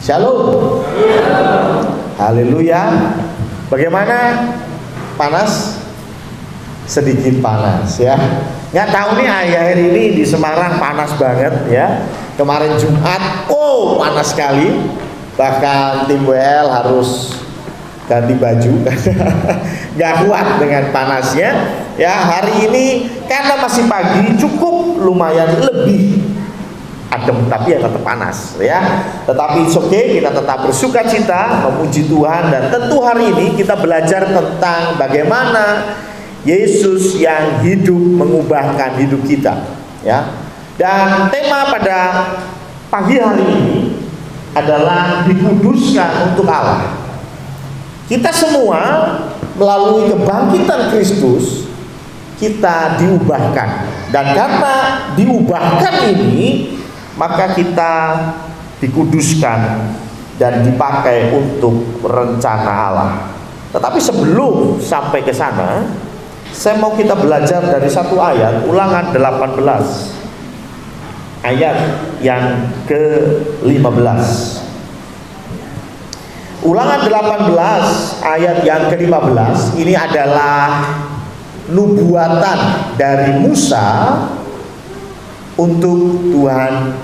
Shalom. Haleluya. Bagaimana? Panas? Sedikit panas ya. Nggak tahu nih akhir ini di Semarang panas banget ya. Kemarin Jumat, panas sekali. Bahkan tim WL harus ganti baju nggak kuat dengan panasnya ya. Hari ini karena masih pagi cukup lumayan lebih adem, tapi ya tetap panas ya. Tetapi it's okay, kita tetap bersuka cita memuji Tuhan. Dan tentu hari ini kita belajar tentang bagaimana Yesus yang hidup mengubahkan hidup kita ya. Dan tema pada pagi hari ini adalah dikuduskan untuk Allah. Kita semua melalui kebangkitan Kristus kita diubahkan, dan karena diubahkan ini maka kita dikuduskan dan dipakai untuk rencana Allah. Tetapi sebelum sampai ke sana, saya mau kita belajar dari satu ayat, Ulangan 18 ayat yang ke-15. Ulangan 18 ayat yang ke-15 ini adalah nubuatan dari Musa untuk Tuhan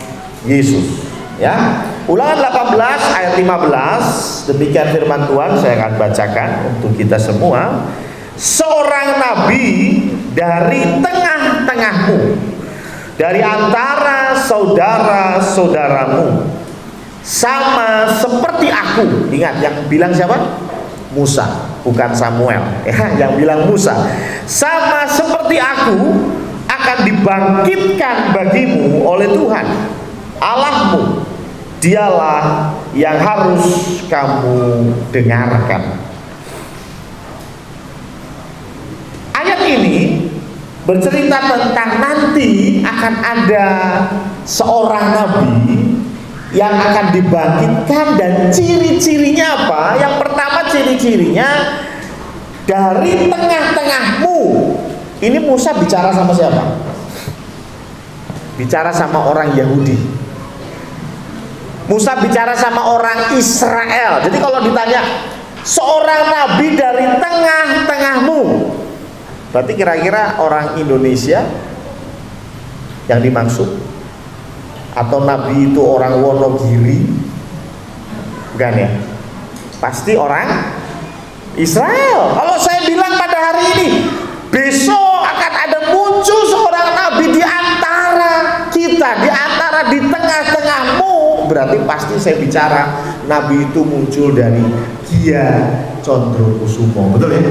Yesus ya. Ulangan 18 ayat 15, demikian firman Tuhan, saya akan bacakan untuk kita semua. Seorang nabi dari tengah-tengahmu, dari antara saudara-saudaramu, sama seperti aku. Ingat, yang bilang siapa? Musa, bukan Samuel ya, yang bilang Musa. Sama seperti aku akan dibangkitkan bagimu oleh Tuhan Allahmu. Dialah yang harus kamu dengarkan. Ayat ini bercerita tentang nanti akan ada seorang nabi yang akan dibangkitkan, dan ciri-cirinya apa? Yang pertama, ciri-cirinya dari tengah-tengahmu. Ini Musa bicara sama siapa? Bicara sama orang Yahudi. Musa bicara sama orang Israel. Jadi kalau ditanya seorang nabi dari tengah-tengahmu, berarti kira-kira orang Indonesia yang dimaksud? Atau nabi itu orang Wonogiri? Bukan ya? Pasti orang Israel. Kalau saya bilang pada hari ini, besok akan ada muncul seorang nabi di antara kita, di tengah-tengahmu, berarti pasti saya bicara nabi itu muncul dari Kia Condrokusumo, betul ya?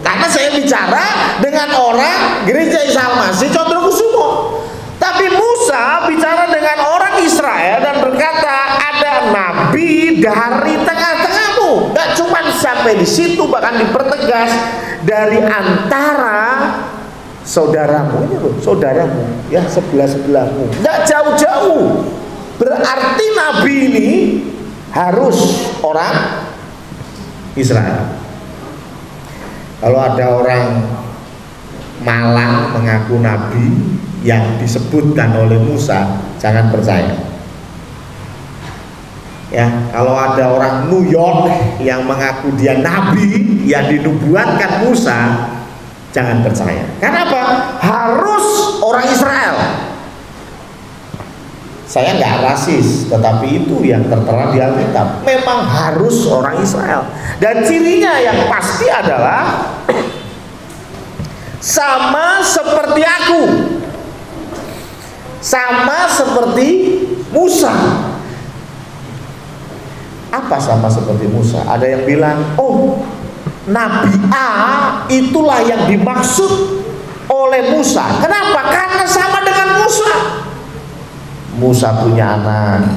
Karena saya bicara dengan orang Gereja Isa Al-Masih Condrokusumo. Tapi Musa bicara dengan orang Israel dan berkata ada nabi dari tengah-tengahmu. Gak cuma sampai di situ, bahkan dipertegas dari antara saudaramu. Ini loh, saudaramu ya, sebelah-sebelahmu. Gak jauh-jauh. Berarti nabi ini harus orang Israel. Kalau ada orang Malang mengaku nabi yang disebutkan oleh Musa, jangan percaya ya. Kalau ada orang New York yang mengaku dia nabi yang dinubuatkan Musa, jangan percaya. Kenapa? Harus orang Israel. Saya nggak rasis, tetapi itu yang tertera di Alkitab. Memang harus orang Israel. Dan cirinya yang pasti adalah sama seperti aku, sama seperti Musa. Apa sama seperti Musa? Ada yang bilang, oh, Nabi A itulah yang dimaksud oleh Musa. Kenapa? Karena sama dengan Musa. Musa punya anak,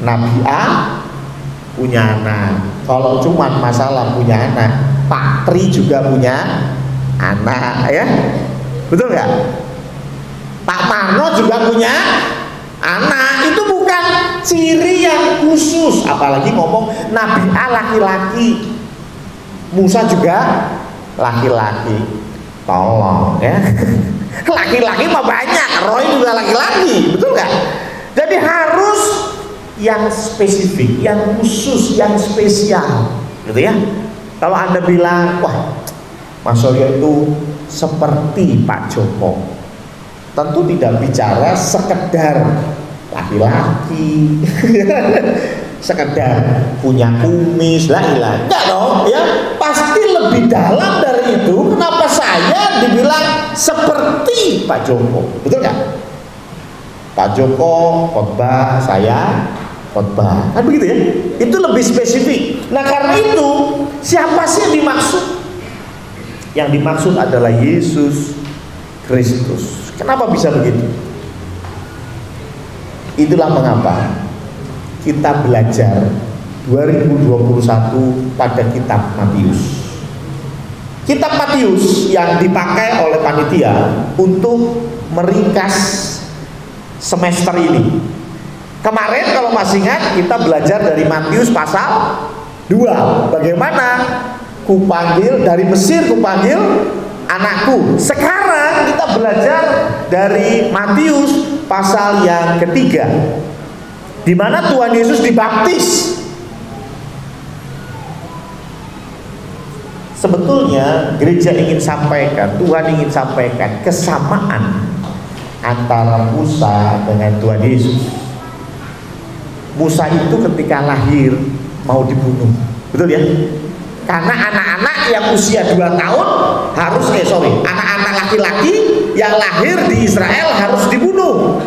Nabi A punya anak. Kalau cuma masalah punya anak, Pak Tri juga punya anak ya, betul nggak? Pak Marno juga punya anak. Itu bukan ciri yang khusus. Apalagi ngomong Nabi A laki-laki, Musa juga laki-laki. Tolong ya. Laki-laki mah banyak, Roy juga laki-laki, betul nggak? Jadi harus yang spesifik, yang khusus, yang spesial, gitu ya. Kalau Anda bilang, wah, Mas Suryo itu seperti Pak Joko, tentu tidak bicara sekedar laki-laki, sekedar punya kumis, enggak dong, ya. Pasti lebih dalam dari itu. Kenapa saya dibilang seperti Pak Joko? Betul nggak? Pak Joko khotbah, saya khotbah, kan begitu ya? Itu lebih spesifik. Nah, karena itu siapa sih yang dimaksud? Yang dimaksud adalah Yesus Kristus. Kenapa bisa begitu? Itulah mengapa kita belajar 2021 pada kitab Matius. Kitab Matius yang dipakai oleh panitia untuk meringkas semester ini. Kemarin kalau masih ingat, kita belajar dari Matius pasal 2. Bagaimana kupanggil dari Mesir, kupanggil anakku. Sekarang kita belajar dari Matius pasal yang ketiga, di mana Tuhan Yesus dibaptis. Sebetulnya gereja ingin sampaikan, Tuhan ingin sampaikan kesamaan antara Musa dengan Tuhan Yesus. Musa itu ketika lahir mau dibunuh, betul ya? Karena anak-anak yang usia 2 tahun harus, anak-anak laki-laki yang lahir di Israel harus dibunuh.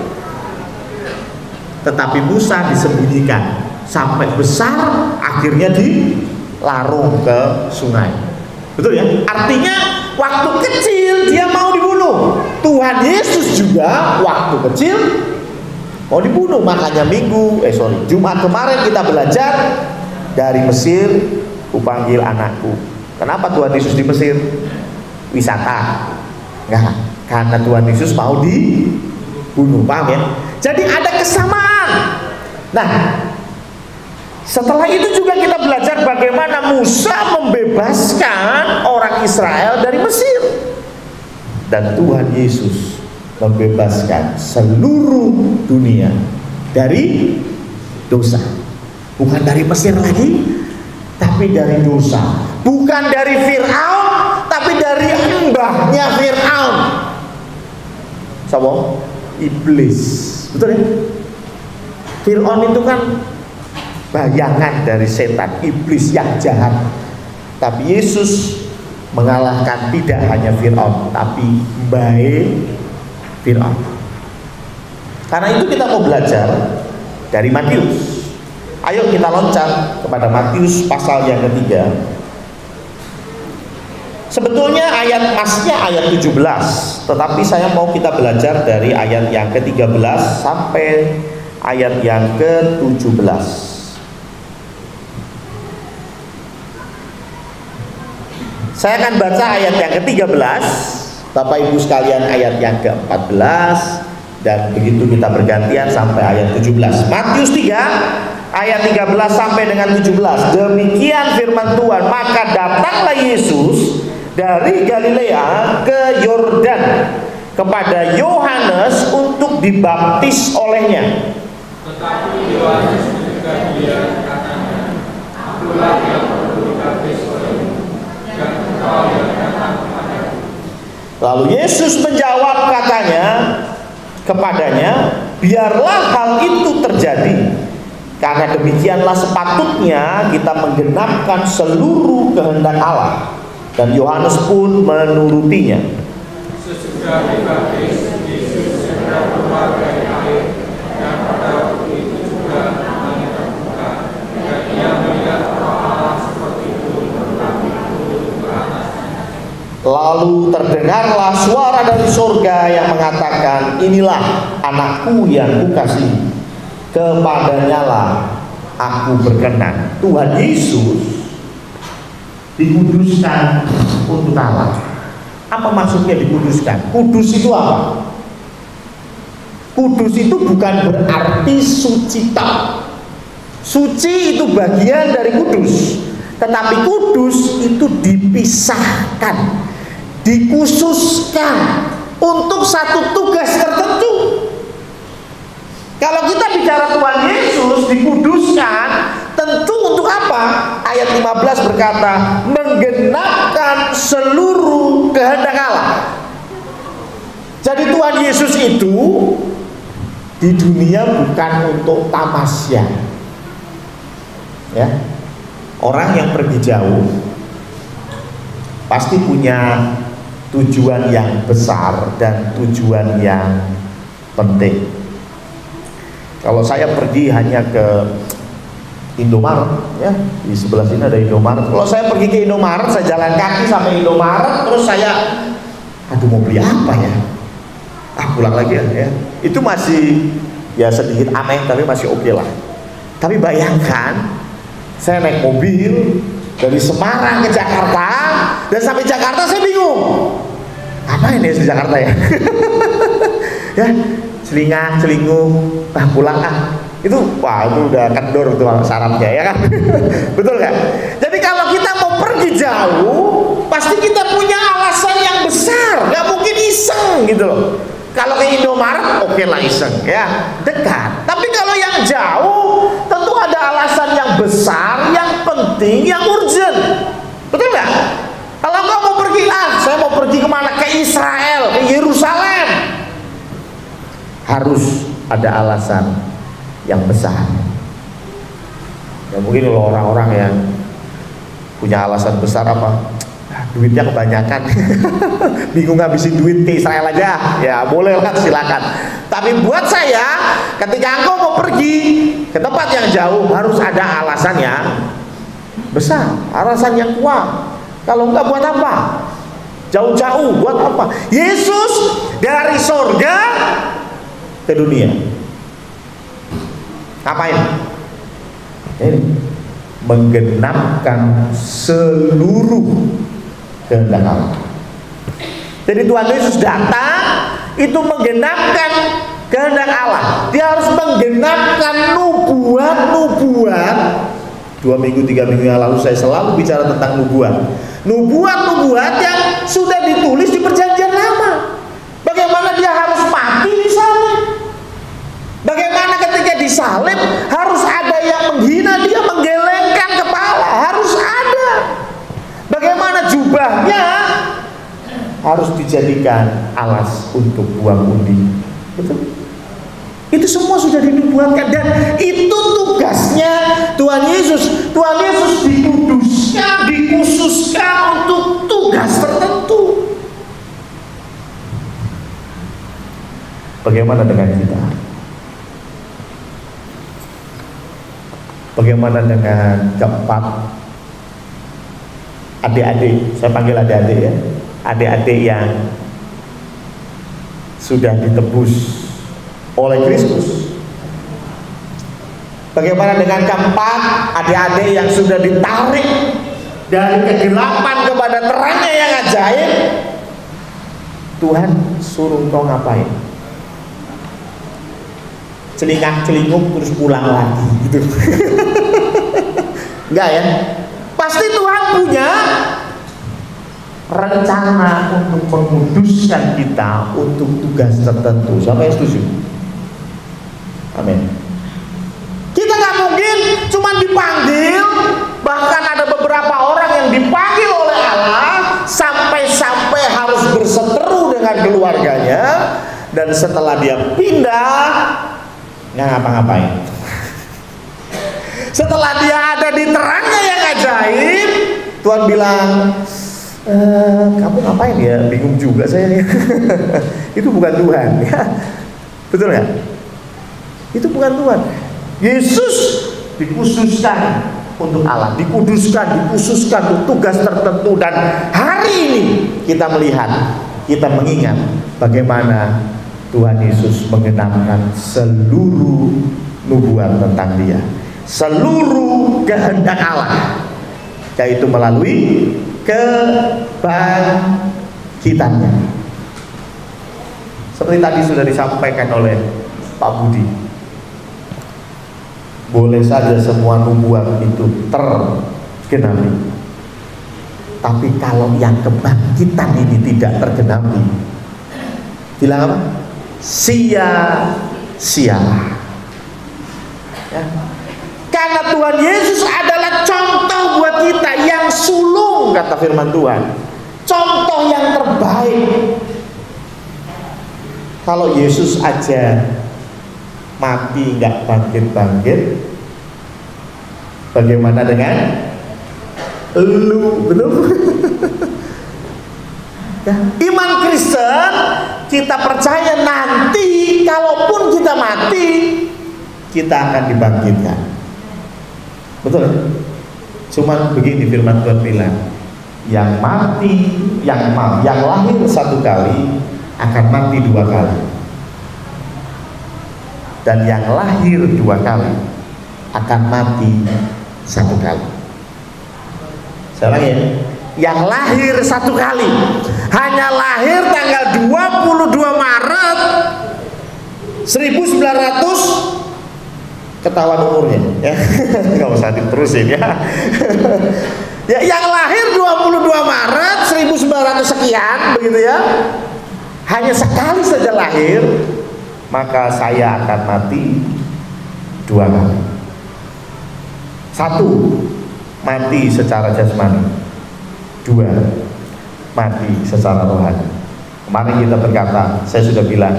Tetapi Musa disembunyikan sampai besar, akhirnya dilarung ke sungai. Betul ya? Artinya waktu kecil dia mau dibunuh. Tuhan Yesus juga waktu kecil mau dibunuh. Makanya Jumat kemarin kita belajar dari Mesir kupanggil anakku. Kenapa Tuhan Yesus di Mesir? Wisata? Enggak, karena Tuhan Yesus mau dibunuh. Paham ya? Jadi ada kesamaan. Nah, setelah itu juga kita belajar bagaimana Musa membebaskan orang Israel dari Mesir, dan Tuhan Yesus membebaskan seluruh dunia dari dosa. Bukan dari Mesir lagi, tapi dari dosa. Bukan dari Fir'aun, tapi dari mbahnya Fir'aun. Siapa? Iblis. Betul ya? Fir'aun itu kan bayangan dari setan, iblis yang jahat. Tapi Yesus mengalahkan tidak hanya Fir'aun, tapi baik Fir'aun. Karena itu kita mau belajar dari Matius. Ayo kita loncat kepada Matius pasal yang ketiga. Sebetulnya ayat pasnya ayat 17, tetapi saya mau kita belajar dari ayat yang ke-13 sampai ayat yang ke-17. Saya akan baca ayat yang ke-13, Bapak Ibu sekalian ayat yang ke-14, dan begitu kita bergantian sampai ayat 17. Matius 3 ayat 13 sampai dengan 17. Demikian firman Tuhan, maka datanglah Yesus dari Galilea ke Yordan kepada Yohanes untuk dibaptis olehnya. Tetapi Yohanes mencegah dia, katanya, akulah yang perlu dibaptis olehmu, dan engkau yang datang kepadaku. Lalu Yesus menjawab kepadanya, biarlah hal itu terjadi, karena demikianlah sepatutnya kita menggenapkan seluruh kehendak Allah. Dan Yohanes pun menurutinya. Sesudah dibaptis, Yesus segera keluar dari air, dan pada waktu itu juga langit terbuka, dan ia melihat Roh Allah seperti burung turun ke atas. Lalu terdengarlah suara dari surga yang mengatakan, inilah anakku yang kukasihi, kepadanyalah aku berkenan. Tuhan Yesus dikuduskan untuk Allah. Apa maksudnya dikuduskan? Kudus itu apa? Kudus itu bukan berarti suci tok. Suci itu bagian dari kudus, tetapi kudus itu dipisahkan, dikhususkan untuk satu tugas tertentu. Kalau kita bicara Tuhan Yesus dikuduskan ayat 15 berkata, menggenapkan seluruh kehendak Allah. Jadi Tuhan Yesus itu di dunia bukan untuk tamasya. Ya. Orang yang pergi jauh pasti punya tujuan yang besar dan tujuan yang penting. Kalau saya pergi hanya ke Indomaret, ya, di sebelah sini ada Indomaret. Kalau saya pergi ke Indomaret, saya jalan kaki sampai Indomaret, terus saya, aduh mau beli apa ya? Pulang lagi ya. Itu masih ya sedikit aneh, tapi masih oke lah. Tapi bayangkan, saya naik mobil dari Semarang ke Jakarta, dan sampai Jakarta saya bingung, apa ini di Jakarta ya? Ya, celingung, pulang itu, wah itu udah kendor tuh sarafnya, ya kan? Betul kan? Jadi kalau kita mau pergi jauh, pasti kita punya alasan yang besar, nggak mungkin iseng gitu loh. Kalau ke Indomaret, oke lah iseng, ya dekat. Tapi kalau yang jauh, tentu ada alasan yang besar, yang penting, yang urgent. Betul nggak? Kalau kau mau pergi, saya mau pergi kemana? Ke Israel, ke Yerusalem. Harus ada alasan yang besar. Ya mungkin kalau orang-orang yang punya alasan besar apa? Duitnya kebanyakan, bingung ngabisin duit ke Israel aja, ya boleh lah, silakan. Tapi buat saya, ketika engkau mau pergi ke tempat yang jauh, harus ada alasan yang besar, alasan yang kuat. Kalau enggak, buat apa? Jauh-jauh, buat apa? Yesus dari surga ke dunia, ngapain? Ini menggenapkan seluruh kehendak Allah. Jadi Tuhan Yesus datang itu menggenapkan kehendak Allah. Dia harus menggenapkan nubuat-nubuat. 2 minggu 3 minggu yang lalu saya selalu bicara tentang nubuat yang sudah ditulis di perjanjian lama. Bagaimana dia harus mati di salib, bagaimana ketika disalib harus ada yang menghina dia, menggelengkan kepala, harus ada. Bagaimana jubahnya harus dijadikan alas untuk buang undi. Betul? Itu semua sudah dinubuatkan, dan itu tugasnya Tuhan Yesus. Tuhan Yesus dikhususkan untuk tugas tertentu. Bagaimana dengan kita? Bagaimana dengan keempat? Adik-adik, saya panggil adik-adik ya, adik-adik yang sudah ditebus oleh Kristus. Bagaimana dengan keempat? Adik-adik yang sudah ditarik dari kegelapan kepada terangnya yang ajaib. Tuhan suruh kau ngapain? Celingak-celinguk terus pulang lagi gitu. Enggak ya? Pasti Tuhan punya rencana untuk menguduskan kita untuk tugas tertentu. Siapa yang setuju? Amin. Kita nggak mungkin cuma dipanggil, bahkan ada beberapa orang yang dipanggil oleh Allah sampai harus berseteru dengan keluarganya, dan setelah dia pindah nggak ngapa-ngapain. Setelah dia ada di terangnya yang ajaib, Tuhan bilang, kamu ngapain ya? Bingung juga saya. Itu bukan Tuhan, ya. Betul nggak? Itu bukan Tuhan. Yesus dikhususkan untuk Allah, dikuduskan, dikhususkan untuk tugas tertentu. Dan hari ini kita melihat, kita mengingat bagaimana Tuhan Yesus menggenapkan seluruh nubuat tentang Dia, seluruh kehendak Allah, yaitu melalui kebangkitannya. Seperti tadi sudah disampaikan oleh Pak Budi, boleh saja semua nubuat itu tergenapi, tapi kalau yang kebangkitan ini tidak tergenapi, bilang apa? Sia-sia. Ya. Karena Tuhan Yesus adalah contoh buat kita yang sulung, kata firman Tuhan. Contoh yang terbaik. Kalau Yesus aja mati nggak bangkit-bangkit, bagaimana dengan lu? Betul? Ya, iman Kristen kita percaya nanti kalaupun kita mati, kita akan dibangkitkan. Betul? Cuman begini firman Tuhan bilang, yang mati, yang lahir satu kali akan mati dua kali, dan yang lahir dua kali akan mati satu kali. Saya ulangi ya, yang lahir satu kali, hanya lahir tanggal 22 Maret 1900, ketahuan umurnya ya. Nggak usah diterusin ya. Ya, yang lahir 22 Maret 1900 sekian begitu ya, hanya sekali saja lahir, maka saya akan mati dua kali. Satu, mati secara jasmani. Dua, mati secara rohani. Kemarin kita berkata, saya sudah bilang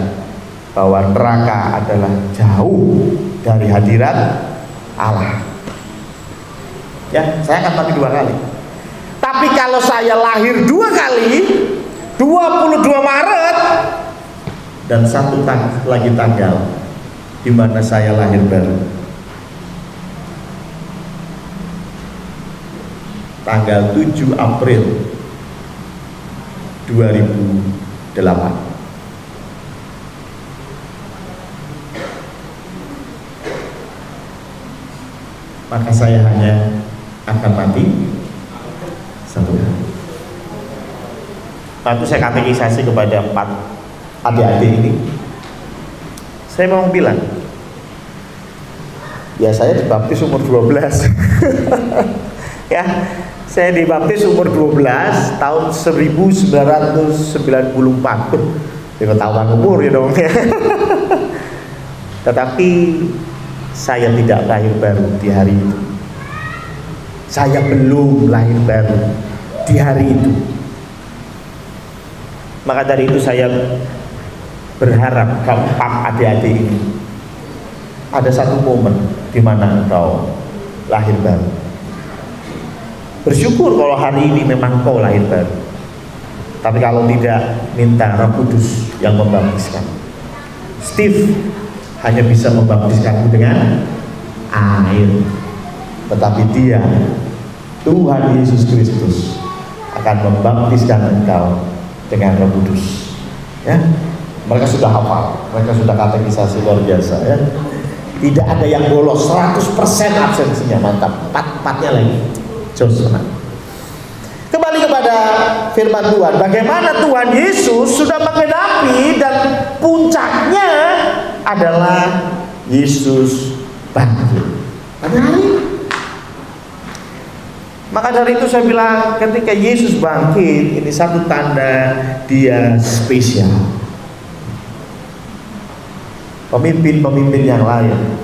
bahwa neraka adalah jauh dari hadirat Allah. Ya, saya akan mati dua kali. Tapi kalau saya lahir dua kali, 22 Maret dan satu lagi tanggal di mana saya lahir baru, tanggal 7 April 2008. Maka saya hanya akan mati satu kali. Nah, itu saya katekisasi kepada 4 adik-adik ini. Saya mau bilang, ya saya dibaptis umur 12. Ya, saya dibaptis umur 12 tahun 1994. Ya ketahuan umur ya dong. Tetapi saya tidak lahir baru di hari itu. Saya belum lahir baru di hari itu. Maka dari itu saya berharap keempat adik-adik ini ada satu momen di mana engkau lahir baru. Bersyukur kalau hari ini memang kau lahir baru. Tapi kalau tidak, minta Roh Kudus yang membaptiskan. Steve hanya bisa membaptiskanmu dengan air, tetapi dia, Tuhan Yesus Kristus, akan membaptiskan engkau dengan Roh Kudus. Ya, mereka sudah hafal, mereka sudah katekisasi luar biasa. Ya, tidak ada yang bolos, 100% absensinya, mantap. 4-4-nya lagi. Jos, senang. Kembali kepada firman Tuhan, bagaimana Tuhan Yesus sudah menggenapi dan puncaknya adalah Yesus bangkit pada hari. Maka dari itu saya bilang, ketika Yesus bangkit, ini satu tanda dia spesial. Pemimpin-pemimpin yang lain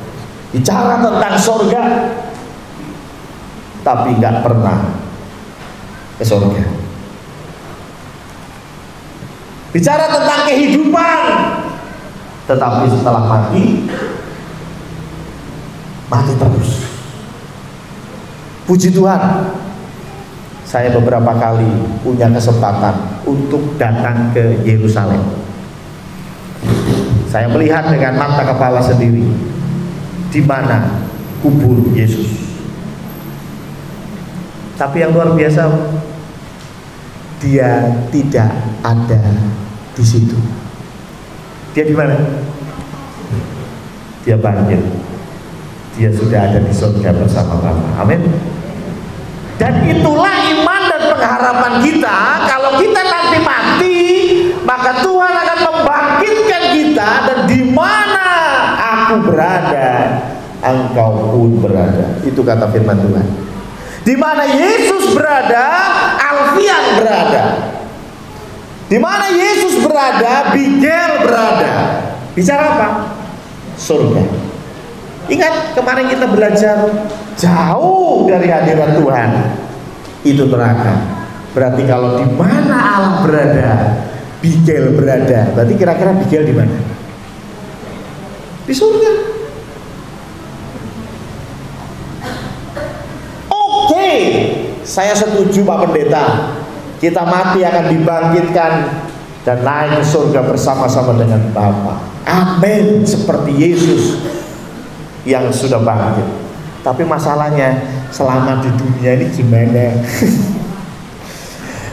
bicara tentang surga, tapi nggak pernah ke surga. Bicara tentang kehidupan, tetapi setelah mati terus. Puji Tuhan, saya beberapa kali punya kesempatan untuk datang ke Yerusalem. Saya melihat dengan mata kepala sendiri di mana kubur Yesus. Tapi yang luar biasa, dia tidak ada di situ. Dia di mana? Dia bangkit. Dia sudah ada di surga bersama Bapa. Amin. Dan itulah iman dan pengharapan kita. Kalau kita nanti mati, maka Tuhan akan membangkitkan kita, dan di mana aku berada, engkau pun berada. Itu kata firman Tuhan. Di mana Yesus berada, Alfian berada. Di mana Yesus berada, Bigel berada. Bicara apa? Surga. Ingat kemarin kita belajar jauh dari hadirat Tuhan. itu neraka. Berarti kalau di mana Allah berada, bigel berada. Berarti kira-kira bigel di mana? Di surga. Oke, saya setuju Pak Pendeta. Kita mati akan dibangkitkan dan naik ke surga bersama-sama dengan Bapa. Amin. Seperti Yesus yang sudah bangkit. Tapi masalahnya selama di dunia ini gimana?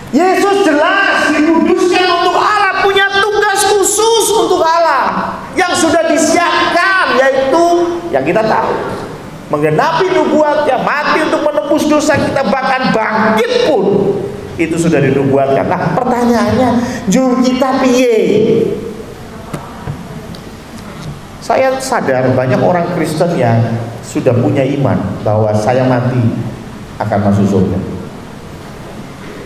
Yesus jelas dikuduskan untuk Allah, punya tugas khusus untuk Allah yang sudah disiapkan, yaitu yang kita tahu, menggenapi nubuatnya, mati untuk menebus dosa kita, bahkan bangkit pun itu sudah dinubuatkan. Nah pertanyaannya, jur kita piye? Saya sadar banyak orang Kristen yang sudah punya iman bahwa saya mati akan masuk surga.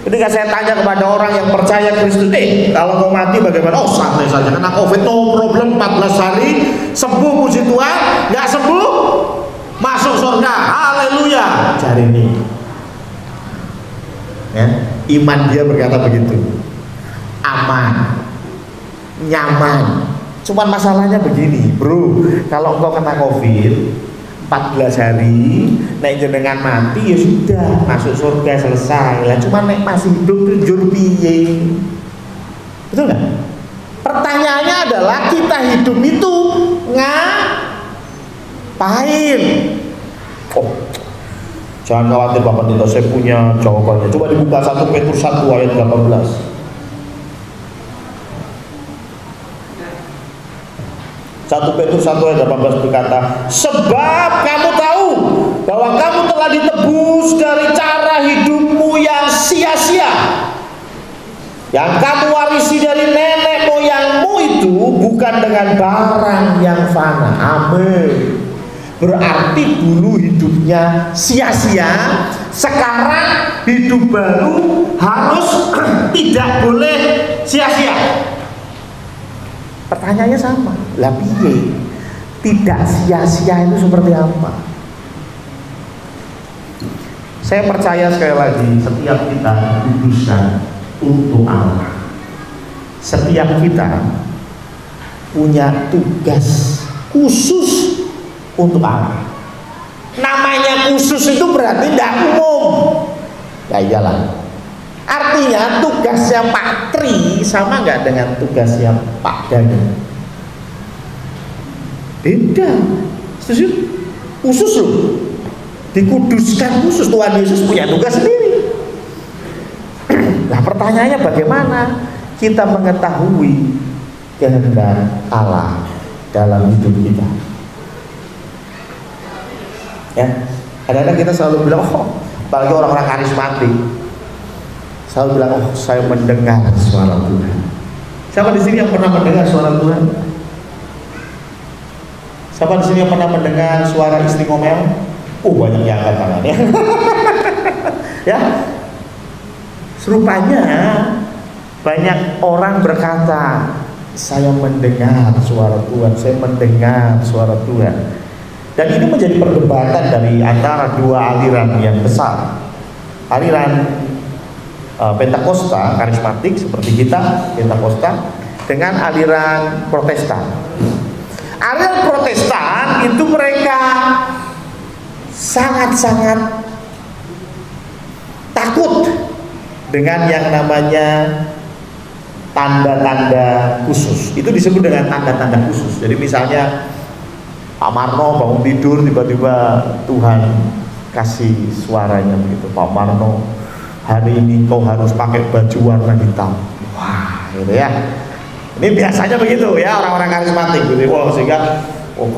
Ketika saya tanya kepada orang yang percaya Kristus, kalau mau mati bagaimana? Oh santai saja, kena COVID, no problem, 14 hari sembuh, puji Tuhan. Nggak sembuh, masuk surga, haleluya. Cari ini ya, iman dia berkata begitu, aman, nyaman. Cuman masalahnya begini bro, kalau engkau kena COVID 14 hari, naik jenengan mati ya sudah masuk surga selesai lah. Cuma naik masih hidup tujuh piye, betul nggak? Pertanyaannya adalah kita hidup itu ngapain? Oh, jangan khawatir Bapak Pendeta, saya punya jawabannya. Coba dibuka 1 Petrus 1 ayat 18. 1 Petrus 1 ayat 18 berkata, sebab kamu tahu bahwa kamu telah ditebus dari cara hidupmu yang sia-sia, yang kamu warisi dari nenek moyangmu itu, bukan dengan barang yang fana. Amin. Berarti dulu hidupnya sia-sia, sekarang hidup baru harus tidak boleh sia-sia. Pertanyaannya sama, lah piye? Tidak sia-sia itu seperti apa? Saya percaya sekali lagi, setiap kita dikuduskan untuk Allah. Setiap kita punya tugas khusus untuk Allah. Namanya khusus itu berarti tidak umum. Ya iyalah. Artinya tugasnya Pak Tri sama nggak dengan tugasnya Pak Dani? Beda. Setuju? Khusus loh. Dikuduskan khusus. Tuhan Yesus punya tugas sendiri. Nah pertanyaannya bagaimana kita mengetahui kehendak Allah dalam hidup kita? Ya, kadang-kadang kita selalu bilang, oh, apalagi orang-orang karismatik, selalu bilang, oh saya mendengar suara Tuhan. Siapa di sini yang pernah mendengar suara Tuhan? Siapa di sini yang pernah mendengar suara istri ngomel? Banyak yang angkat tangan ya. Ya, serupanya banyak orang berkata, saya mendengar suara Tuhan, saya mendengar suara Tuhan. Dan ini menjadi perdebatan dari antara dua aliran yang besar, aliran Pentakosta, karismatik seperti kita, Pentakosta, dengan aliran Protestan. Aliran Protestan itu mereka sangat-sangat takut dengan yang namanya tanda-tanda khusus. Itu disebut dengan tanda-tanda khusus. Jadi misalnya Pak Marno bangun tidur, tiba-tiba Tuhan kasih suaranya begitu, Pak Marno hari ini kau harus pakai baju warna hitam. Wah, gitu ya. Ini biasanya begitu ya orang-orang karismatik gitu. Wah, sehingga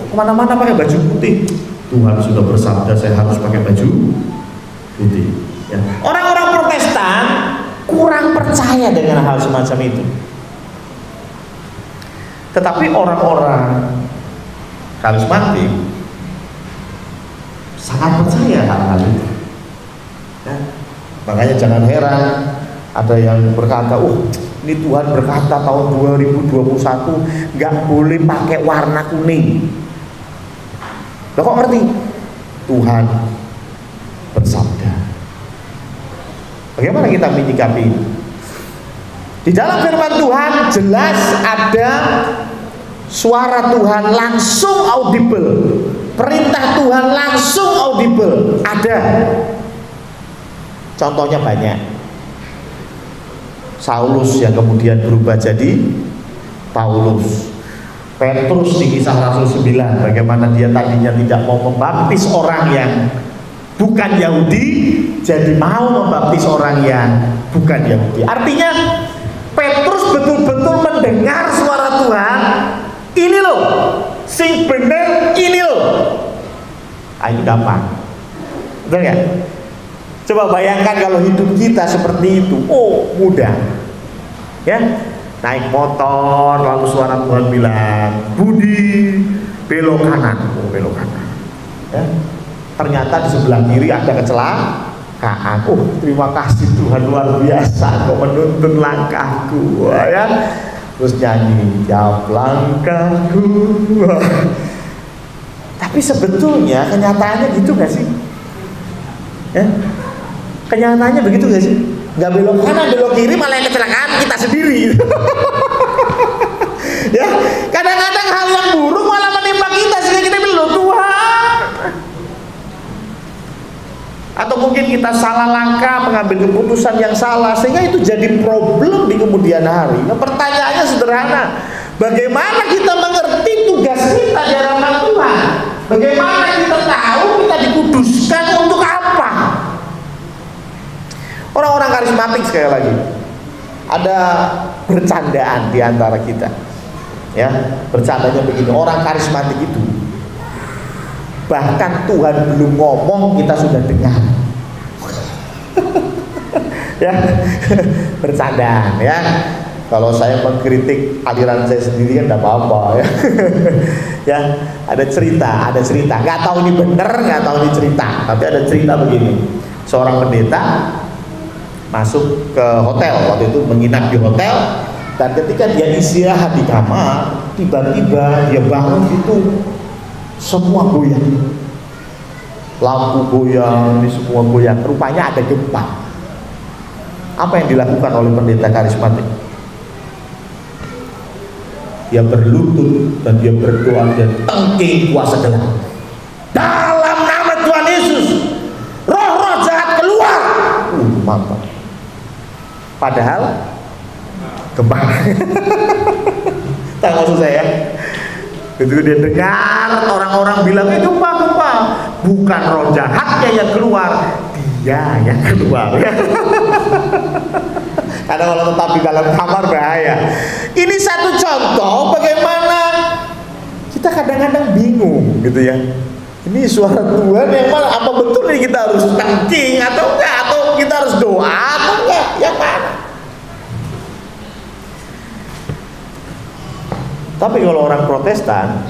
kemana-mana pakai baju putih. Tuhan sudah bersabda saya harus pakai baju putih. Ya. Orang-orang Protestan kurang percaya dengan hal semacam itu. Tetapi orang-orang karismatik sangat percaya hal-hal itu. Ya. Makanya jangan heran ada yang berkata, ini Tuhan berkata tahun 2021 nggak boleh pakai warna kuning. Lo kok ngerti? Tuhan bersabda. Bagaimana kita menyikapi ini? Di dalam firman Tuhan jelas ada suara Tuhan langsung audible, perintah Tuhan langsung audible. Ada. Contohnya banyak. Saulus yang kemudian berubah jadi Paulus. Petrus di Kisah Rasul 9, bagaimana dia tadinya tidak mau membaptis orang yang bukan Yahudi, jadi mau membaptis orang yang bukan Yahudi. Artinya Petrus betul-betul mendengar suara Tuhan. Ini loh, sing bener ini loh. Ini gampang, betul nggak? Coba bayangkan kalau hidup kita seperti itu. Oh, mudah. Ya, naik motor, lalu suara Tuhan bilang, Budi, belok kanan. Oh, belok kanan. Ya, ternyata di sebelah kiri ada kecelakaan. Oh, terima kasih Tuhan, luar biasa kok menuntun langkahku. Ya, terus nyanyi, jawab langkahku. Tapi sebetulnya kenyataannya gitu gak sih? Ya? Kenyataannya begitu gak sih? Gak belok kanan, belok kiri, malah yang kecelakaan kita sendiri. Ya, kadang-kadang hal yang buruk malah menimpa kita sehingga kita bilang, Tuhan. Atau mungkin kita salah langkah, mengambil keputusan yang salah, sehingga itu jadi problem di kemudian hari. Nah, pertanyaannya sederhana, bagaimana kita mengerti tugas kita di hadapan Tuhan? Bagaimana kita tahu kita dikuduskan untuk apa? Orang-orang karismatik, sekali lagi, ada bercandaan di antara kita. Ya, bercandanya begini, orang karismatik itu bahkan Tuhan belum ngomong kita sudah dengar. Ya, bercandaan ya. Kalau saya mengkritik aliran saya sendiri kan tidak apa-apa ya. Ya, ada cerita. Nggak tahu ini benar, nggak tahu ini cerita. Tapi ada cerita begini. Seorang pendeta masuk ke hotel, waktu itu menginap di hotel, dan ketika dia istirahat di kamar, tiba-tiba dia bangun itu semua goyang, lampu goyang, ini semua goyang. Rupanya ada gempa. Apa yang dilakukan oleh pendeta karismatik? Dia berlutut dan dia berdoa dan tengking kuasa gelap. Dalam nama Tuhan Yesus, roh-roh jahat keluar. Mantap. Padahal gempa. Tahu maksud saya? Itu dia dengar orang-orang bilang gempa. Bukan roh jahatnya yang keluar, dia yang keluar. Karena kalau tetap di dalam kamar bahaya. Ini satu contoh bagaimana kita kadang-kadang bingung gitu ya. Ini suara Tuhan yang mana? Apa betul nih kita harus thanking atau enggak? Atau kita harus doa atau enggak? Yang mana? Tapi kalau orang Protestan,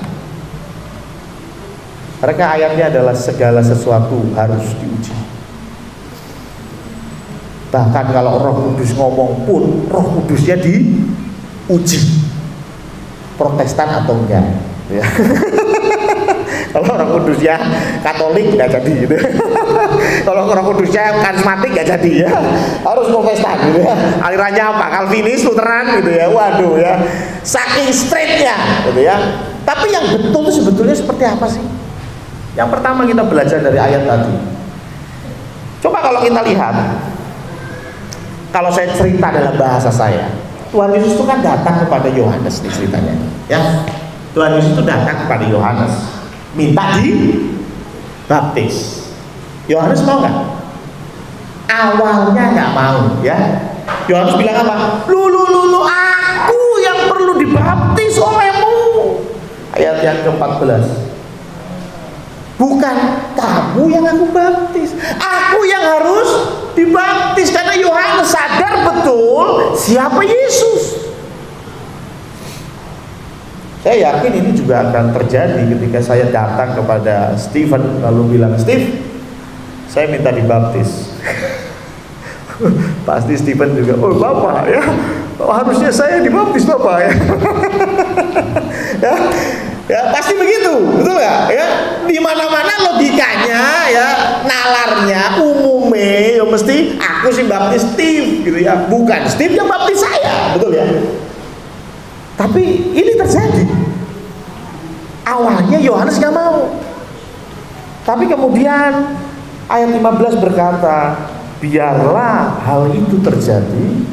mereka ayatnya adalah segala sesuatu harus diuji. Bahkan kalau Roh Kudus ngomong pun Roh Kudusnya diuji. Protestan atau enggak ya. Kalau Roh Kudusnya Katolik nggak jadi gitu. Kalau Roh Kudusnya karismatik nggak jadi ya. Harus Protestan gitu ya. Alirannya apa? Calvinis, Lutheran gitu ya. Waduh ya. Saking straightnya gitu ya. Tapi yang betul itu sebetulnya seperti apa sih? Yang pertama kita belajar dari ayat tadi. Coba kalau kita lihat, kalau saya cerita dalam bahasa saya, Tuhan Yesus itu kan datang kepada Yohanes nih ceritanya, ya. Tuhan Yesus itu datang kepada Yohanes, minta dibaptis. Yohanes mau nggak? Awalnya nggak mau, ya. Yohanes bilang apa? Lu, aku yang perlu dibaptis olehmu. Ayat yang ke-14. Bukan kamu yang aku baptis, aku yang harus dibaptis. Karena Yohanes sadar betul siapa Yesus. Saya yakin ini juga akan terjadi ketika saya datang kepada Stephen lalu bilang, Steve, saya minta dibaptis. Pasti Stephen juga, oh Bapak ya, harusnya saya dibaptis Bapak ya. Ya pasti begitu, betul nggak? Ya, di mana-mana logikanya, ya, nalarnya, umumnya, ya mesti aku aku sih baptis Steve gitu ya. Bukan Steve yang baptis saya, betul ya. Tapi ini terjadi. Awalnya Yohanes gak mau. Tapi kemudian ayat 15 berkata, biarlah hal itu terjadi,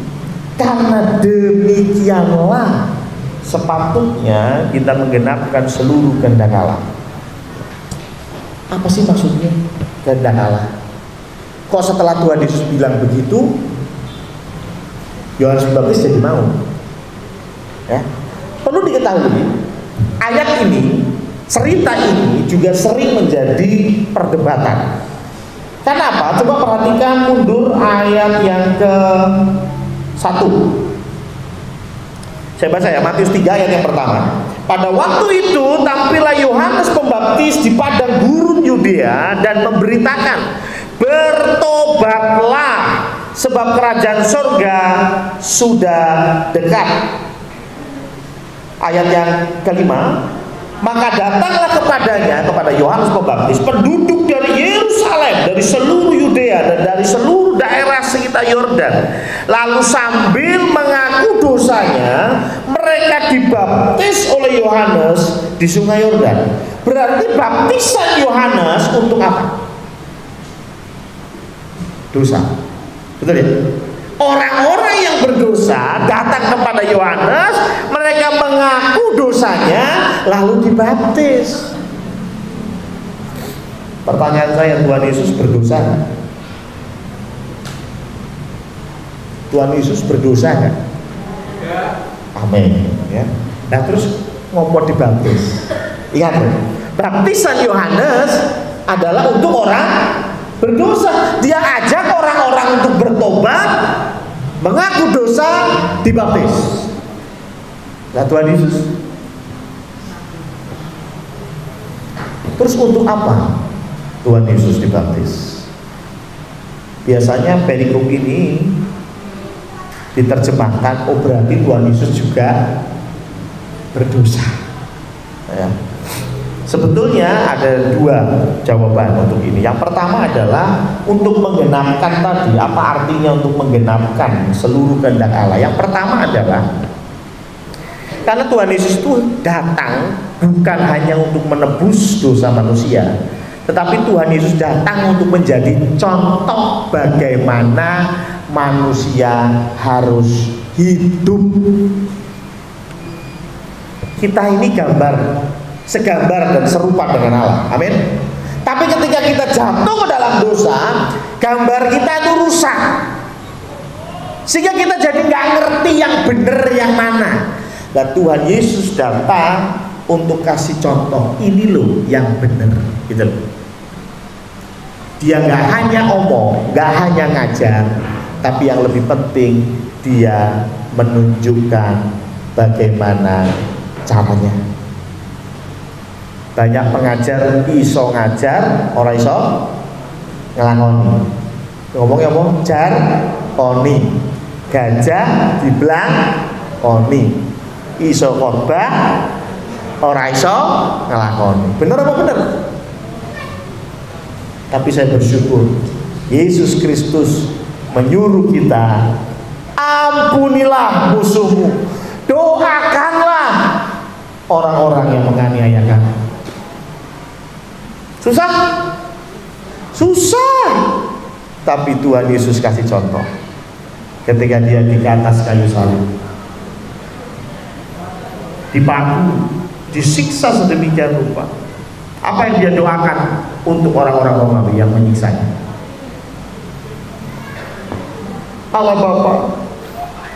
karena demikianlah sepatutnya kita menggenapkan seluruh kehendak Allah. Apa sih maksudnya kehendak Allah? Kok setelah Tuhan Yesus bilang begitu, Yohanes Pembaptis jadi mau? Ya. Perlu diketahui, ayat ini, cerita ini juga sering menjadi perdebatan. Kenapa? Coba perhatikan mundur ayat yang ke-1. Saya baca ya, Matius 3 ayat yang pertama. Pada waktu itu tampillah Yohanes Pembaptis di padang gurun Yudea dan memberitakan, bertobatlah sebab kerajaan surga sudah dekat. Ayat yang kelima, maka datanglah kepadanya, kepada Yohanes Pembaptis, penduduk dari Yerusalem, dari seluruh Yudea dan dari seluruh daerah sekitar Yordan. Lalu sambil mengaku dosanya, mereka dibaptis oleh Yohanes di Sungai Yordan. Berarti baptisan Yohanes untuk apa? Dosa. Betul ya? Orang-orang yang berdosa datang kepada Yohanes, mereka mengaku dosanya, lalu dibaptis. Pertanyaan saya, Tuhan Yesus berdosa nggak? Tuhan Yesus berdosa nggak? Ya. Amin. Ya. Nah terus ngomong dibaptis. Ingat, baptisan Yohanes adalah untuk orang berdosa. Dia ajak orang-orang untuk bertobat, mengaku dosa, dibaptis. Nah Tuhan Yesus terus untuk apa Tuhan Yesus dibaptis? Biasanya perikop ini diterjemahkan, oh berarti Tuhan Yesus juga berdosa ya. Sebetulnya ada dua jawaban untuk ini. Yang pertama adalah untuk menggenapkan tadi. Apa artinya untuk menggenapkan seluruh kehendak Allah? Yang pertama adalah karena Tuhan Yesus itu datang bukan hanya untuk menebus dosa manusia, tetapi Tuhan Yesus datang untuk menjadi contoh bagaimana manusia harus hidup. Kita ini segambar dan serupa dengan Allah. Amin. Tapi ketika kita jatuh ke dalam dosa, gambar kita itu rusak, sehingga kita jadi nggak ngerti yang benar yang mana. Nah Tuhan Yesus datang untuk kasih contoh, ini loh yang benar, gitu loh. Dia nggak hanya omong, nggak hanya ngajar, tapi yang lebih penting dia menunjukkan bagaimana caranya. Banyak pengajar iso ngajar, orang iso ngelangoni. Ngomong jar koni, gajah dibelang koni. Iso khotbah, orang iso ngelakoni. Bener apa bener? Tapi saya bersyukur Yesus Kristus menyuruh kita, ampunilah musuhmu, doakanlah orang-orang yang menganiaya kamu. Susah? Susah. Tapi Tuhan Yesus kasih contoh ketika dia di atas kayu salib, dipaku, disiksa sedemikian rupa. Apa yang dia doakan untuk orang-orang Romawi yang menyiksanya? Allah Bapa,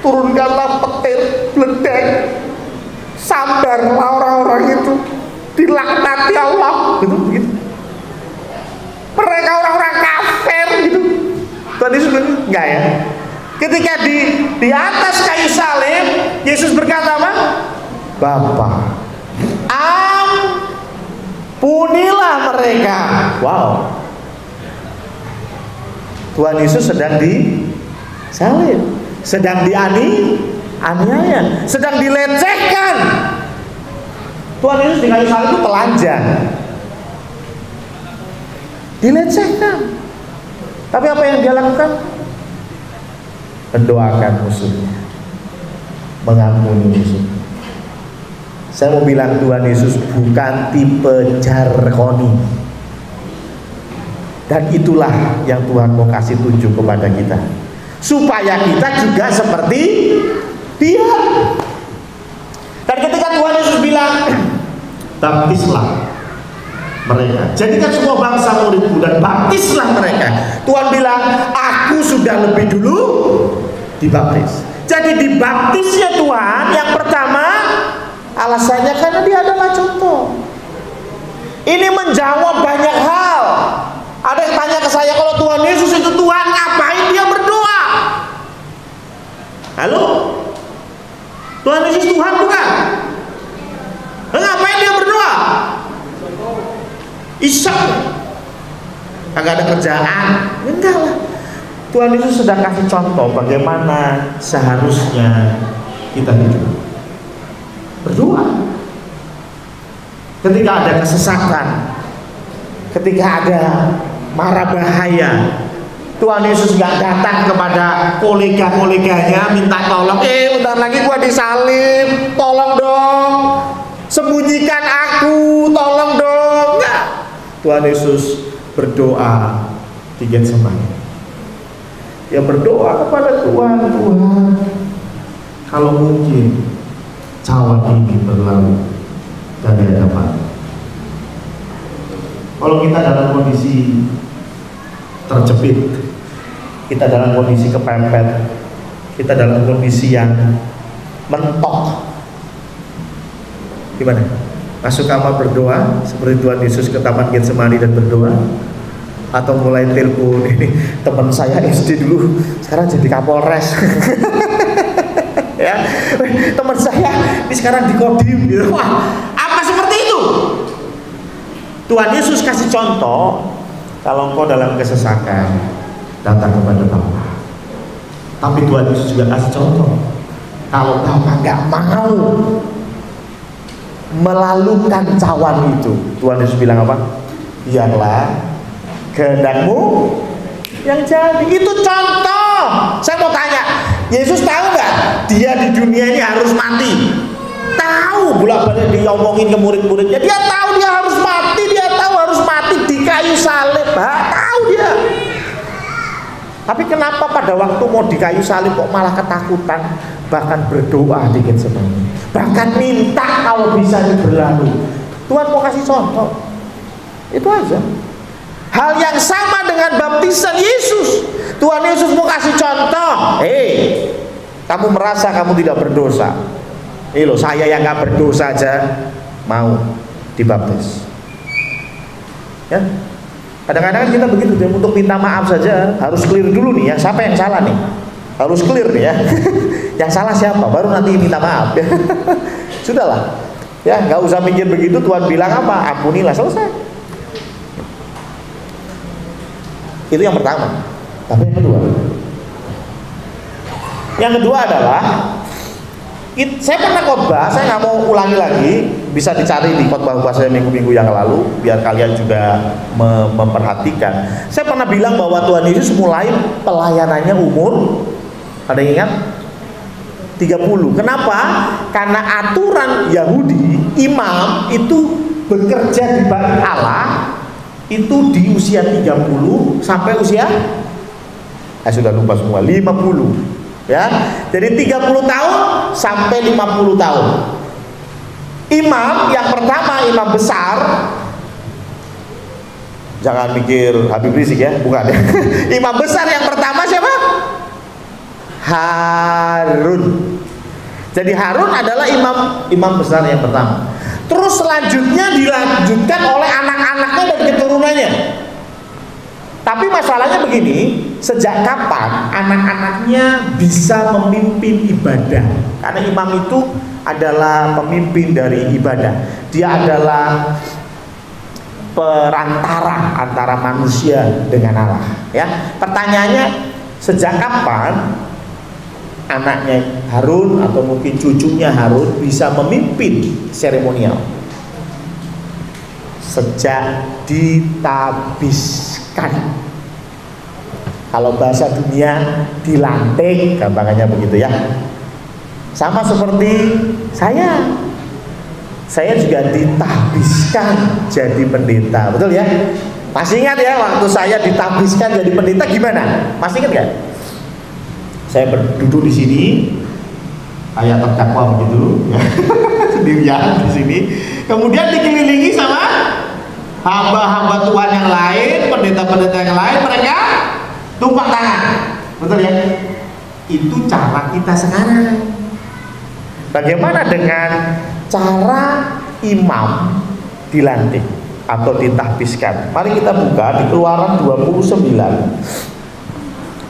turunkanlah petir, beledek, sambarlah orang-orang itu, dilaknati Allah, gitu. Mereka orang-orang kafir, gitu. Tuhan Yesus enggak ya? Ketika di atas kayu salib, Yesus berkata apa? Bapa, ampunilah mereka. Wow. Tuhan Yesus sedang disalib, sedang dianiaya, sedang dilecehkan. Tuhan Yesus di kayu salib itu telanjang, dilecehkan. Tapi apa yang dia lakukan? mendoakan musuhnya, mengampuni musuhnya. Saya mau bilang Tuhan Yesus bukan tipe jargoni. Dan itulah yang Tuhan mau kasih tunjuk kepada kita, supaya kita juga seperti Dia. Dan ketika Tuhan Yesus bilang, baptislah mereka, jadikan semua bangsa muridku dan baptislah mereka. Tuhan bilang, aku sudah lebih dulu dibaptis. Jadi dibaptisnya Tuhan yang pertama, alasannya karena Dia adalah contoh. Ini menjawab banyak hal. Ada yang tanya ke saya, kalau Tuhan Yesus itu Tuhan, ngapain Dia berdoa? Halo? Tuhan Yesus Tuhan bukan? Ngapain Dia berdoa? Iseng, kagak ada kerjaan? Enggak lah. Tuhan Yesus sedang kasih contoh bagaimana seharusnya kita hidup. Berdoa. Ketika ada kesesakan, ketika ada mara bahaya, Tuhan Yesus gak datang kepada kolega-koleganya minta tolong, bentar lagi gua disalib, tolong dong, sembunyikan aku, tolong dong. Enggak. Tuhan Yesus berdoa di Getsemani. Dia berdoa kepada Tuhan, Tuhan, kalau mungkin cawan ini berlalu dari hadapan. Kalau kita dalam kondisi terjepit, kita dalam kondisi kepepet, kita dalam kondisi yang mentok, gimana? Masuk kamar berdoa seperti Tuhan Yesus ke taman Getsemani dan berdoa, atau mulai telepon, ini teman saya SD dulu sekarang jadi Kapolres ya, teman saya ini sekarang di Kodim gitu. Wah, apa seperti itu? Tuhan Yesus kasih contoh, kalau engkau dalam kesesakan datang kepada Bapa. Tapi Tuhan Yesus juga kasih contoh, kalau Bapa nggak mau melalukan cawan itu, Tuhan Yesus bilang apa? Biarlah kehendakmu yang jadi. Itu contoh. Saya mau tanya, Yesus tahu nggak Dia di dunia ini harus mati? Tahu, bolak-balik diomongin ke murid-muridnya. Dia tahu Dia harus mati. Dia tahu harus mati di kayu salib. Tahu Dia. Tapi kenapa pada waktu mau di kayu salib kok malah ketakutan, bahkan berdoa di Getsemani, bahkan minta kalau bisa berlalu. Tuhan mau kasih contoh. Itu aja. Hal yang sama dengan baptisan Yesus. Tuhan Yesus mau kasih contoh. Kamu merasa kamu tidak berdosa. Loh, saya yang gak berdosa aja mau dibaptis. Ya. Kadang-kadang kita begitu, untuk minta maaf saja harus clear dulu nih ya, siapa yang salah nih? Harus clear nih ya. Yang salah siapa? Baru nanti minta maaf ya. Sudahlah. Ya, nggak usah mikir begitu. Tuhan bilang apa? Ampunilah, selesai. Itu yang pertama. Tapi yang kedua adalah saya pernah khotbah, saya nggak mau ulangi lagi, bisa dicari di khotbah-khotbah saya minggu-minggu yang lalu biar kalian juga memperhatikan. Saya pernah bilang bahwa Tuhan Yesus mulai pelayanannya umur, ada yang ingat? 30. Kenapa? Karena aturan Yahudi, imam itu bekerja di bait Allah itu di usia 30 sampai usia sudah lupa semua, 50. Ya, jadi 30 tahun sampai 50 tahun. Imam yang pertama, imam besar, jangan mikir Habib Rizik ya, bukan ya. Imam besar yang pertama siapa? Harun. Jadi Harun adalah imam besar yang pertama. Terus selanjutnya dilanjutkan oleh anak-anaknya dan keturunannya. Tapi masalahnya begini, sejak kapan anak-anaknya bisa memimpin ibadah? Karena imam itu adalah pemimpin dari ibadah. Dia adalah perantara antara manusia dengan Allah. Ya, pertanyaannya, sejak kapan anaknya Harun atau mungkin cucunya Harun bisa memimpin seremonial? Sejak ditabiskan. Kalau bahasa dunia dilantik, gampangannya begitu ya. Sama seperti saya juga ditahbiskan jadi pendeta, betul ya? Masih ingat ya waktu saya ditahbiskan jadi pendeta gimana? Masih ingat nggak? Saya duduk di sini, kayak terdakwa begitu, ya. Sendirian di sini. Kemudian dikelilingi sama hamba-hamba Tuhan yang lain, pendeta-pendeta yang lain, mereka tumpah tangan, betul ya? Itu cara kita sekarang. Bagaimana dengan cara imam dilantik atau ditahbiskan? Mari kita buka di Keluaran 29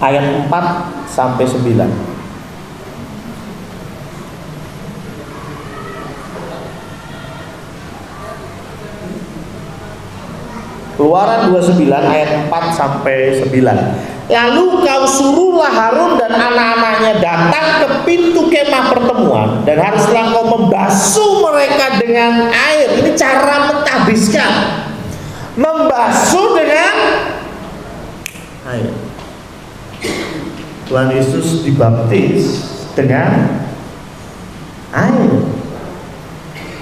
ayat 4 sampai 9. Keluaran 29 ayat 4 sampai 9. Lalu kau suruhlah Harun dan anak-anaknya datang ke pintu kemah pertemuan, dan haruslah kau membasuh mereka dengan air. Ini cara mentahbiskan. Membasuh dengan air. Tuhan Yesus dibaptis dengan air.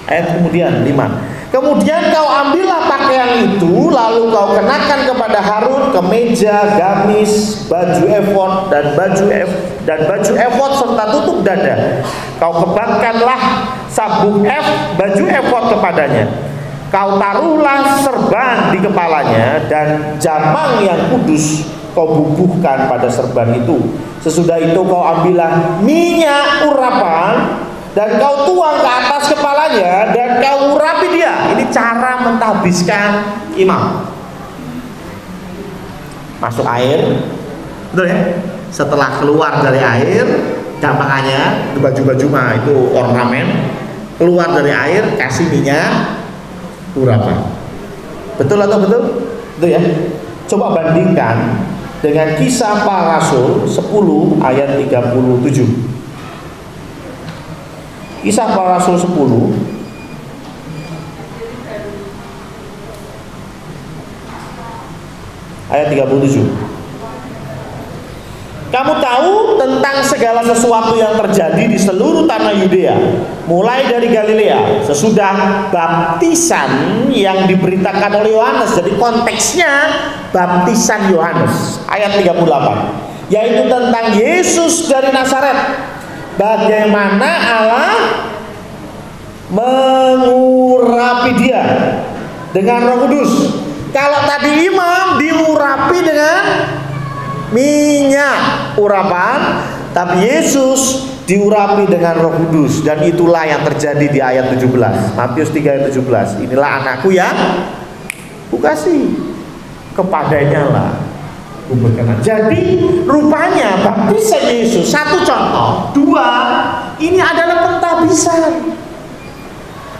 Ayat kemudian 5. Kemudian kau ambillah pakaian itu, lalu kau kenakan kepada Harun kemeja, gamis, baju efod dan baju efod serta tutup dada. Kau kebakanlah sabuk baju efod kepadanya. Kau taruhlah serban di kepalanya, dan jamang yang kudus kau bubuhkan pada serban itu. Sesudah itu kau ambillah minyak urapan dan kau tuang ke atas kepalanya dan kau urapi dia. Ini cara mentahbiskan imam. Masuk air, betul ya? Setelah keluar dari air, gampangannya baju-baju mah itu ornamen. Keluar dari air, kasih minyak urapan. Betul atau betul? Betul ya? Coba bandingkan dengan Kisah Para Rasul 10 ayat 37. Kisah Para Rasul 10 ayat 37. Kamu tahu tentang segala sesuatu yang terjadi di seluruh tanah Yudea, mulai dari Galilea sesudah baptisan yang diberitakan oleh Yohanes. Jadi konteksnya baptisan Yohanes. Ayat 38, yaitu tentang Yesus dari Nazaret, bagaimana Allah mengurapi dia dengan Roh Kudus. Kalau tadi imam diurapi dengan minyak urapan, tapi Yesus diurapi dengan Roh Kudus, dan itulah yang terjadi di ayat 17. Matius 3 ayat 17. Inilah anakku yang kukasih, kepadanya lah berkenan. Jadi rupanya baptisan Yesus, satu contoh. Dua, ini adalah pentahbisan.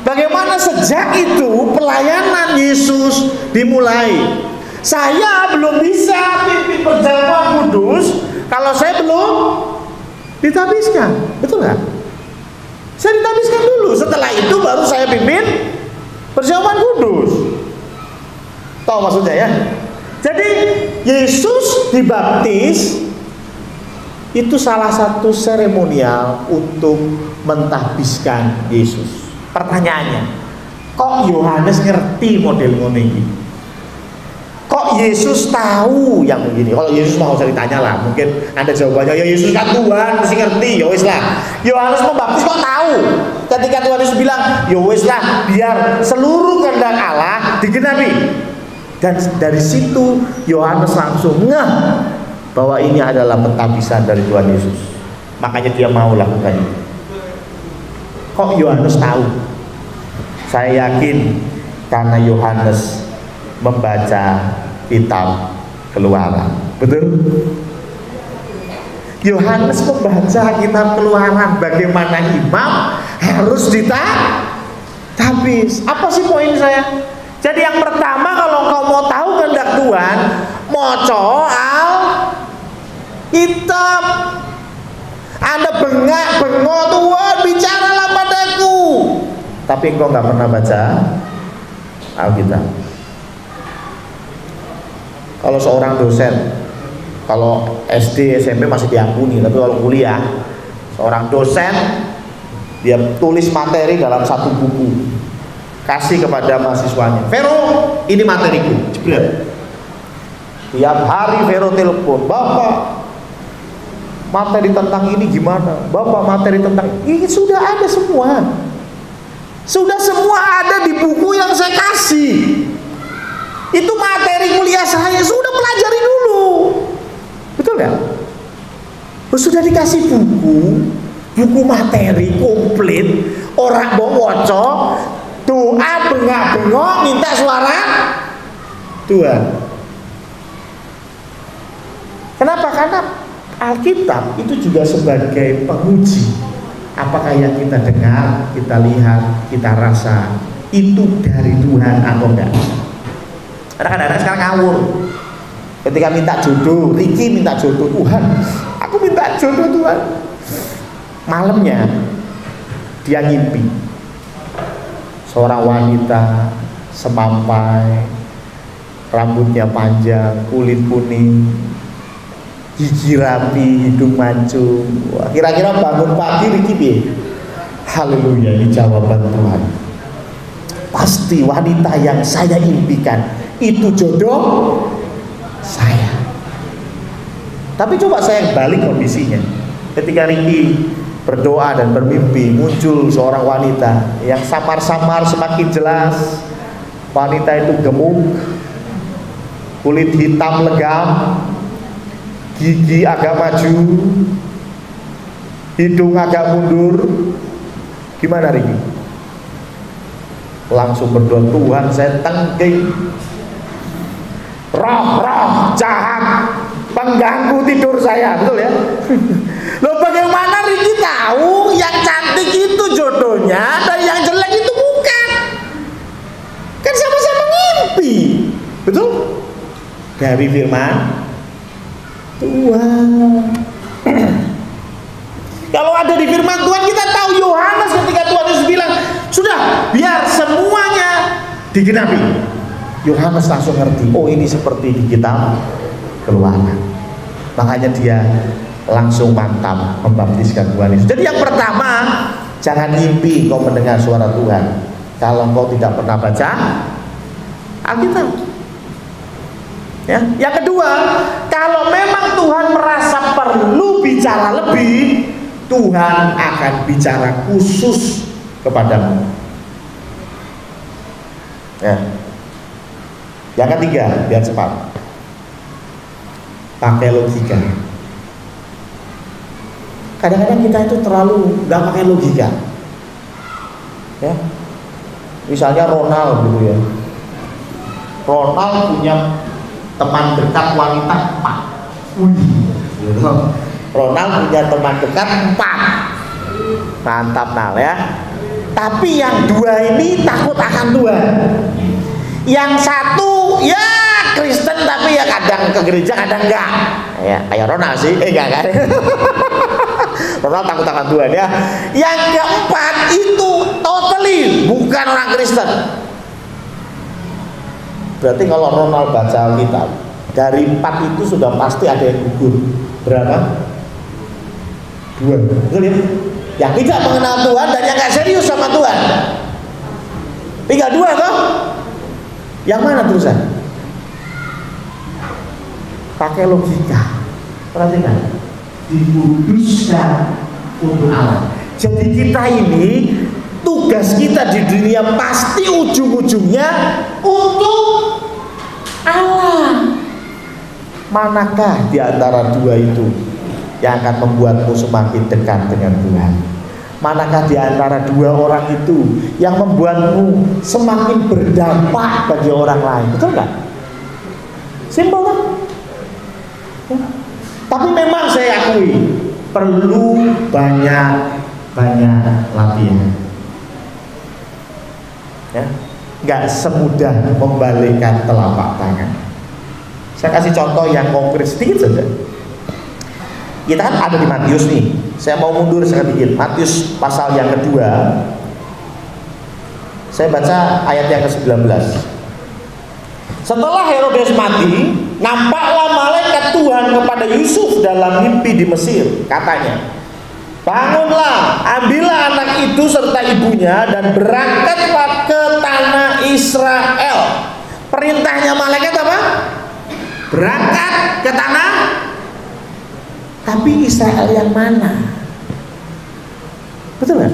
Bagaimana sejak itu pelayanan Yesus dimulai. Saya belum bisa pimpin perjamuan kudus kalau saya belum ditahbiskan, betul nggak? Saya ditahbiskan dulu, setelah itu baru saya pimpin perjamuan kudus. Tahu maksudnya ya? Jadi Yesus dibaptis itu salah satu seremonial untuk mentahbiskan Yesus. Pertanyaannya, kok Yohanes ngerti model ngono iki? Kok Yesus tahu yang begini? Kalau Yesus mau saya ditanya lah, mungkin ada jawabannya, ya Yesus kan Tuhan, mesti ngerti, ya wis lah. Yohanes membaptis kok tahu? Ketika Tuhan Yesus bilang, ya wis lah, biar seluruh kehendak Allah digenapi. Dan dari situ Yohanes langsung ngeh bahwa ini adalah pentahbisan dari Tuhan Yesus. Makanya dia mau lakukan itu. Kok Yohanes tahu? Saya yakin karena Yohanes membaca kitab Keluaran. Betul? Yohanes membaca kitab Keluaran, bagaimana imam harus ditahbis. Apa sih poin saya? Jadi yang pertama, kalau kau mau tahu kehendak Tuhan, moco Alkitab. Anda bengok Tuhan, bicaralah padaku, tapi engkau nggak pernah baca Alkitab. Kalau seorang dosen Kalau SD, SMP masih diampuni, tapi kalau kuliah, seorang dosen dia tulis materi dalam satu buku, kasih kepada mahasiswanya. Vero, ini materiku. Jebret. Tiap hari Vero telepon, Bapak, materi tentang ini gimana? Bapak, materi tentang ini sudah ada semua. Sudah semua ada di buku yang saya kasih. Itu materi kuliah saya, sudah pelajari dulu. Betul nggak? Sudah dikasih buku materi komplit, orang bawa doa bengak-bengok minta suara Tuhan. Kenapa? Karena Alkitab itu juga sebagai penguji apakah yang kita dengar, kita lihat, kita rasa itu dari Tuhan atau enggak. Karena kadang-kadang sekarang ngawur. Ketika minta jodoh, Ricky minta jodoh, Tuhan, aku minta jodoh Tuhan. Malamnya dia ngimpi seorang wanita semampai, rambutnya panjang, kulit kuning, gigi rapi, hidung mancung. Wah, kira-kira bangun pagi Ricky, haleluya, ini jawaban Tuhan. Pasti wanita yang saya impikan itu jodoh saya. Tapi coba saya balik kondisinya. Ketika Ricky berdoa dan bermimpi, muncul seorang wanita yang samar-samar semakin jelas. Wanita itu gemuk, kulit hitam legam, gigi agak maju, hidung agak mundur. Gimana Ricky? Langsung berdoa, Tuhan saya tengking roh-roh jahat pengganggu tidur saya. Betul ya? Loh, bagaimana Ricky tahu yang cantik itu jodohnya dan yang jelek itu bukan? Kan sama-sama ngimpi. Betul? Dari firman Tuhan. Kalau ada di firman Tuhan kita tahu. Yohanes ketika Tuhan Yesus bilang, sudah biar semuanya digenapi, Yohanes langsung ngerti, oh ini seperti di kitab Keluaran. Makanya dia langsung mantap membaptiskan Tuhan Yesus. Jadi yang pertama, jangan mimpi kau mendengar suara Tuhan kalau kau tidak pernah baca Alkitab. Ya. Yang kedua, kalau memang Tuhan merasa perlu bicara lebih, Tuhan akan bicara khusus kepadamu. Ya. Yang ketiga, biar cepat, pakai logika. Kadang-kadang kita itu terlalu nggak pakai logika. Ya. Misalnya Ronald gitu ya. Ronald punya teman dekat wanita 4. Ronald punya teman dekat 4. Mantap Nal ya. Tapi yang 2 ini takut akan Tuhan. Yang 1 ya Kristen tapi ya kadang ke gereja kadang enggak. Ya kayak Ronald sih, enggak kan. Ronald takut akan Tuhan ya. Yang keempat itu totally bukan orang Kristen. Berarti kalau Ronald baca Alkitab, dari 4 itu sudah pasti ada yang gugur. Berapa? 2. Betul ya? Yang tidak mengenal Tuhan dan yang gak serius sama Tuhan. Tinggal 2 toh? Yang mana terusan? Pakai logika. Perhatikan. Dikuduskan untuk Allah. Jadi kita ini, tugas kita di dunia pasti ujung-ujungnya untuk Allah. Manakah di antara 2 itu yang akan membuatmu semakin dekat dengan Tuhan? Manakah di antara 2 orang itu yang membuatmu semakin berdampak bagi orang lain? Betul nggak? Simpel kan? Tapi memang saya akui perlu banyak latihan. Ya, nggak semudah membalikkan telapak tangan. Saya kasih contoh yang konkret sedikit saja. Kita kan ada di Matius nih. Saya mau mundur sedikit. Matius pasal yang kedua. Saya baca ayat yang ke-19. Setelah Herodes mati, nampaklah malaikat Tuhan kepada Yusuf dalam mimpi di Mesir. Katanya, bangunlah, ambillah anak itu serta ibunya dan berangkatlah ke tanah Israel. Perintahnya malaikat apa? Berangkat ke tanah. Tapi Israel yang mana? Betul kan?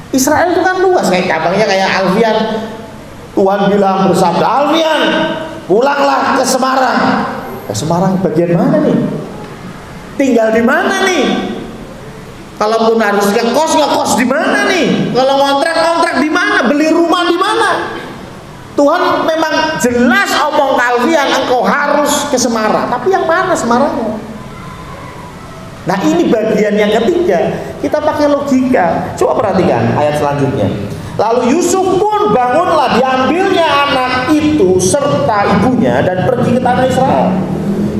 Israel itu kan luas, kayak cabangnya kayak Alfian. Tuhan bilang bersabda, Alfian, pulanglah ke Semarang. Ke Semarang bagian mana nih? Tinggal di mana nih? Kalaupun harus ngekos di mana nih? Kalau ngontrak di mana? Beli rumah di mana? Tuhan memang jelas omong ke Alfian, engkau harus ke Semarang. Tapi yang mana Semarangnya? Nah, ini bagian yang ketiga. Kita pakai logika. Coba perhatikan ayat selanjutnya. Lalu Yusuf pun bangunlah, diambilnya anak itu serta ibunya dan pergi ke tanah Israel.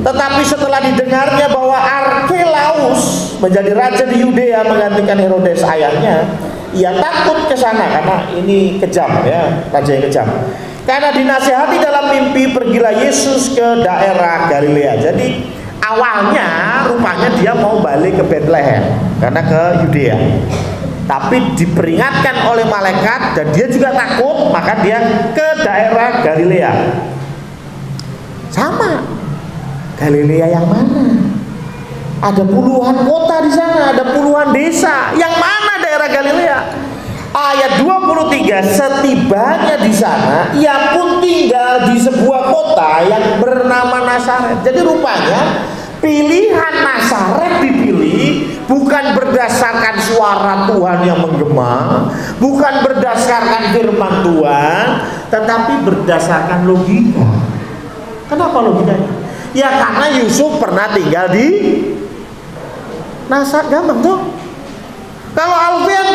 Tetapi setelah didengarnya bahwa Arkelaus menjadi raja di Yudea menggantikan Herodes ayahnya, ia takut ke sana karena ini kejam ya, raja yang kejam. Karena dinasihati dalam mimpi, pergilah Yesus ke daerah Galilea. Jadi awalnya rupanya dia mau balik ke Bethlehem karena ke Yudea. Tapi diperingatkan oleh malaikat dan dia juga takut, maka dia ke daerah Galilea. Sama, Galilea yang mana? Ada puluhan kota di sana, ada puluhan desa. Yang mana daerah Galilea? Ayat 23, setibanya di sana, ia pun tinggal di sebuah kota yang bernama Nazaret. Jadi rupanya pilihan Nazaret dipilih bukan berdasarkan suara Tuhan yang menggema, bukan berdasarkan firman Tuhan, tetapi berdasarkan logika. Kenapa logikanya? Ya karena Yusuf pernah tinggal di Nazaret, gampang tuh. Kalau Alfian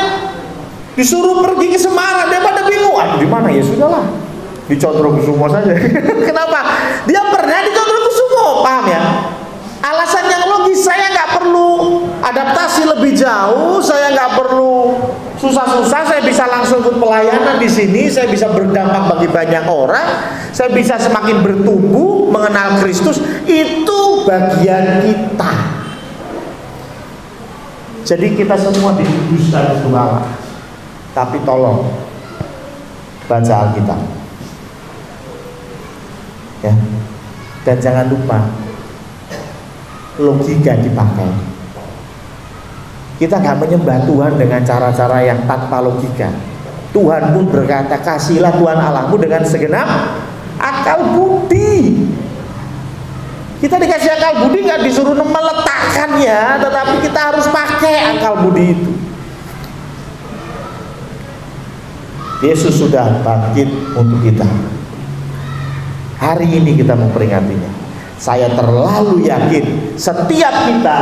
disuruh pergi ke Semarang, dia pada bingung. Aduh, di mana ya? Sudahlah, di Condrokusumo saja. Kenapa? Dia pernah di Condrokusumo, paham ya? Alasan yang logis, saya nggak perlu adaptasi lebih jauh, saya nggak perlu susah-susah, saya bisa langsung ikut pelayanan di sini, saya bisa berdampak bagi banyak orang, saya bisa semakin bertumbuh mengenal Kristus. Itu bagian kita. Jadi kita semua dikuduskan untuk Allah. Tapi tolong baca Alkitab, ya. Dan jangan lupa logika dipakai. Kita nggak menyembah Tuhan dengan cara-cara yang tanpa logika. Tuhan pun berkata, kasihlah Tuhan Allahmu dengan segenap akal budi. Kita dikasih akal budi, nggak disuruh meletakkannya, tetapi kita harus pakai akal budi itu. Yesus sudah bangkit untuk kita. Hari ini kita memperingatinya. Saya terlalu yakin setiap kita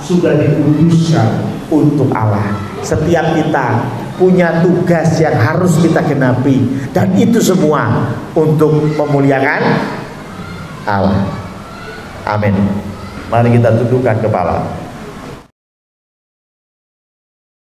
sudah dikuduskan untuk Allah. Setiap kita punya tugas yang harus kita genapi, dan itu semua untuk memuliakan Allah. Amin. Mari kita tundukkan kepala.